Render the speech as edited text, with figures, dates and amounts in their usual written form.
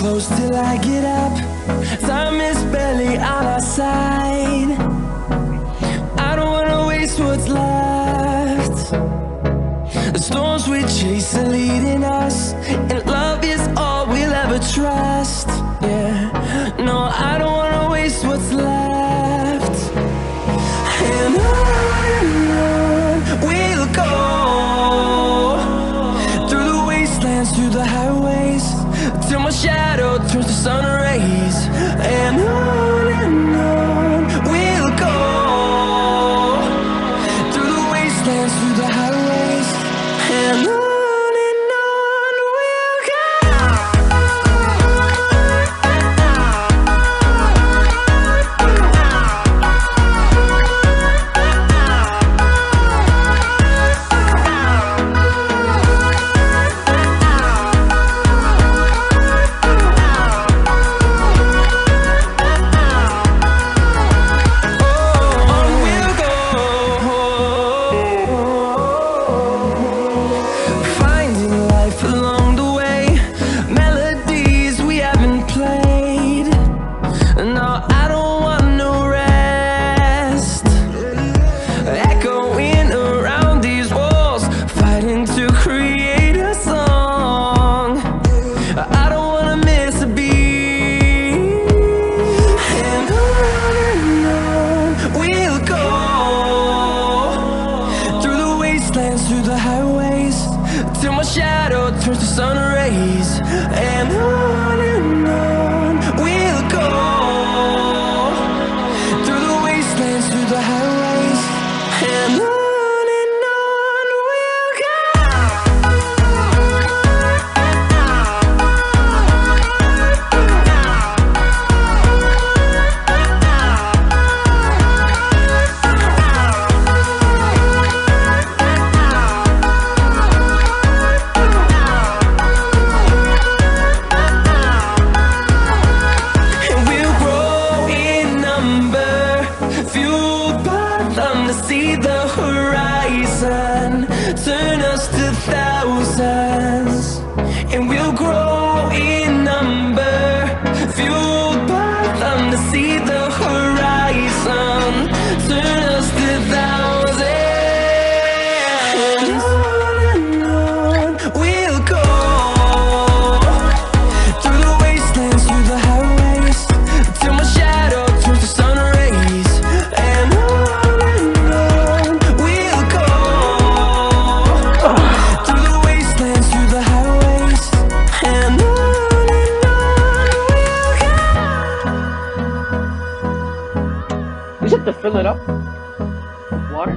close till I get up. Time is barely on our side. I don't wanna waste what's left. The storms we chase are leading us, and love is all we'll ever trust. Yeah, no, I don't wanna waste what's left. And on we'll go, through the wastelands, through the highways, till my shadow turns to sun rays. And on we'll go, through the wastelands, through the highways, and on. Through the highways, till my shadow turns to sun rays. And on we'll go, through the wastelands, through the highways, and on. See the horizon turn us to thousands, and we'll grow in number, fueled by them. To see the horizon turn us to thousands, and on we'll go, through the wastelands, through the highways, till my shadow turns to sun rays. And You just have to fill it up with water.